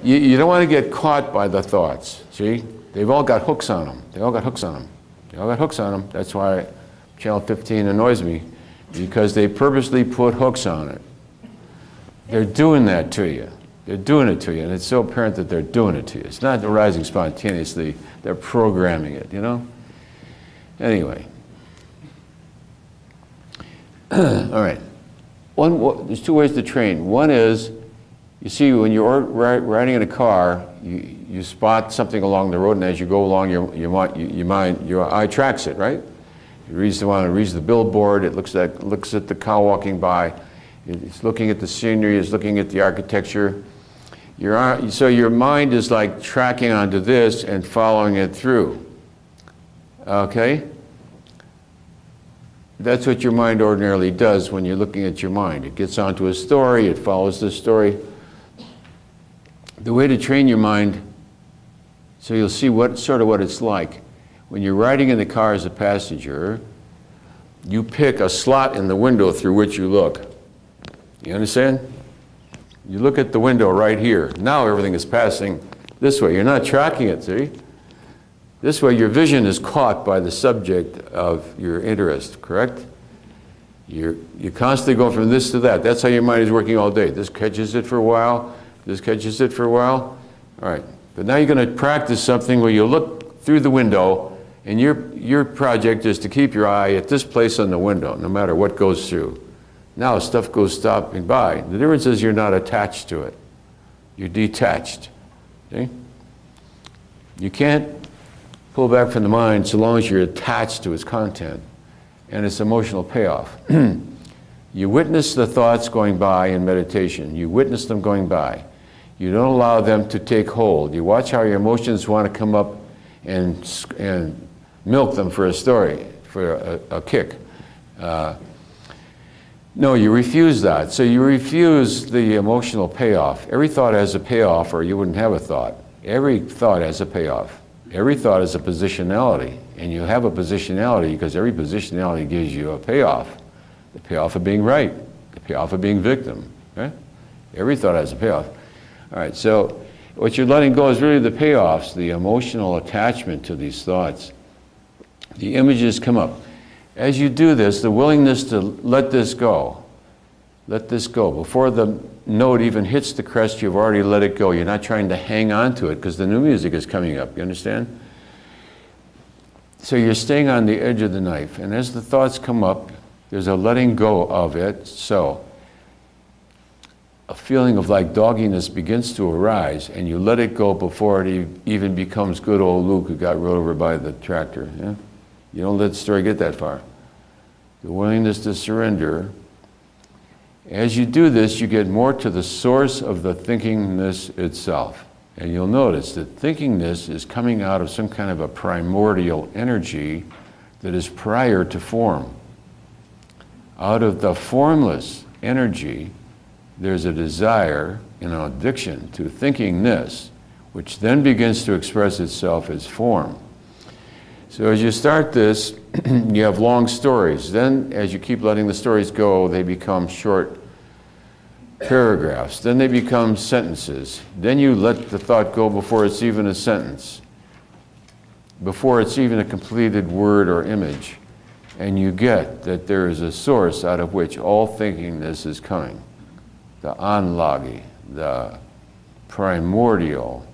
You don't want to get caught by the thoughts, see? They've all got hooks on them. They all got hooks on them. They all got hooks on them. That's why Channel 15 annoys me, because they purposely put hooks on it. They're doing that to you. They're doing it to you, and it's so apparent that they're doing it to you. It's not arising spontaneously. They're programming it, you know? Anyway. All right. There's two ways to train. One is, you see, when you're riding in a car, you spot something along the road, and as you go along, your eye tracks it, right? It reads the billboard. It looks at the cow walking by. It's looking at the scenery. It's looking at the architecture. So your mind is like tracking onto this and following it through. Okay? That's what your mind ordinarily does when you're looking at your mind. It gets onto a story. It follows the story. The way to train your mind, so you'll see what it's like. When you're riding in the car as a passenger, you pick a slot in the window through which you look. You understand? You look at the window right here. Now everything is passing this way. You're not tracking it, see? This way your vision is caught by the subject of your interest, correct? You're constantly going from this to that. That's how your mind is working all day. This catches it for a while. This catches it for a while. All right. But now you're going to practice something where you look through the window, and your project is to keep your eye at this place on the window, no matter what goes through. Now stuff goes stopping by. The difference is you're not attached to it. You're detached. See? You can't pull back from the mind so long as you're attached to its content and its emotional payoff. You witness the thoughts going by in meditation. You witness them going by. You don't allow them to take hold. You watch how your emotions want to come up and milk them for a story, for a kick. No, you refuse that. So you refuse the emotional payoff. Every thought has a payoff, or you wouldn't have a thought. Every thought has a payoff. Every thought is a positionality, and you have a positionality because every positionality gives you a payoff. The payoff of being right, the payoff of being victim. Okay? Every thought has a payoff. All right, so what you're letting go is really the payoffs, the emotional attachment to these thoughts. The images come up. As you do this, the willingness to let this go. Let this go. Before the note even hits the crest, you've already let it go. You're not trying to hang on to it because the new music is coming up. You understand? So you're staying on the edge of the knife. And as the thoughts come up, there's a letting go of it. So a feeling of like dogginess begins to arise, and you let it go before it even becomes good old Luke who got run over by the tractor. Yeah? You don't let the story get that far. The willingness to surrender. As you do this, you get more to the source of the thinkingness itself. And you'll notice that thinkingness is coming out of some kind of a primordial energy that is prior to form. Out of the formless energy, there's a desire, an addiction to thinkingness, which then begins to express itself as form. So as you start this, you have long stories. Then as you keep letting the stories go, they become short paragraphs. Then they become sentences. Then you let the thought go before it's even a sentence, before it's even a completed word or image. And you get that there is a source out of which all thinkingness is coming. The anlagi, the primordial,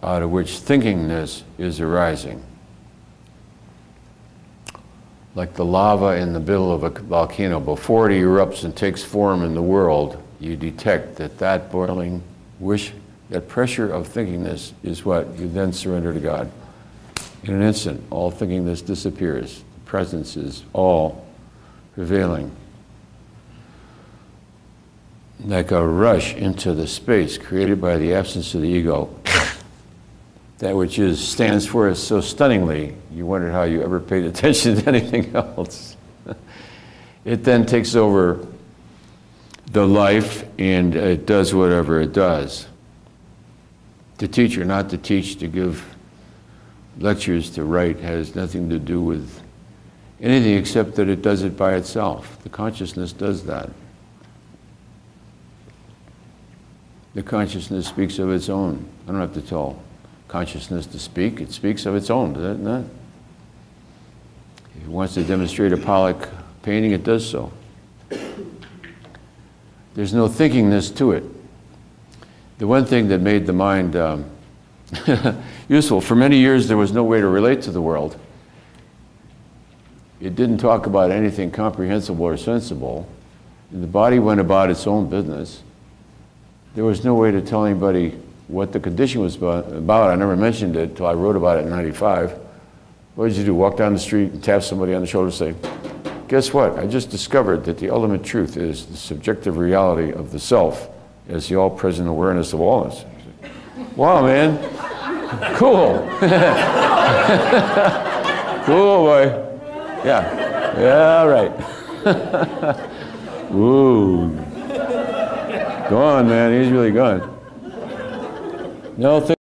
out of which thinkingness is arising. Like the lava in the middle of a volcano, before it erupts and takes form in the world, you detect that that boiling wish, that pressure of thinkingness is what you then surrender to God. In an instant, all thinkingness disappears. The presence is all prevailing. Like a rush into the space created by the absence of the ego. That which stands for us so stunningly, you wondered how you ever paid attention to anything else. It then takes over the life and it does whatever it does. To teach or not to teach, to give lectures, to write, has nothing to do with anything except that it does it by itself. The consciousness does that. The consciousness speaks of its own. I don't have to tell consciousness to speak. It speaks of its own, does it not? If it wants to demonstrate a Pollock painting, it does so. There's no thinkingness to it. The one thing that made the mind useful, for many years there was no way to relate to the world. It didn't talk about anything comprehensible or sensible. The body went about its own business. There was no way to tell anybody what the condition was about. I never mentioned it until I wrote about it in '95. What did you do? Walk down the street and tap somebody on the shoulder and say, guess what? I just discovered that the ultimate truth is the subjective reality of the self as the all-present awareness of allness. Wow, man. Cool. Cool, boy. Yeah. Yeah, right. Ooh. Go on, man. He's really gone. No.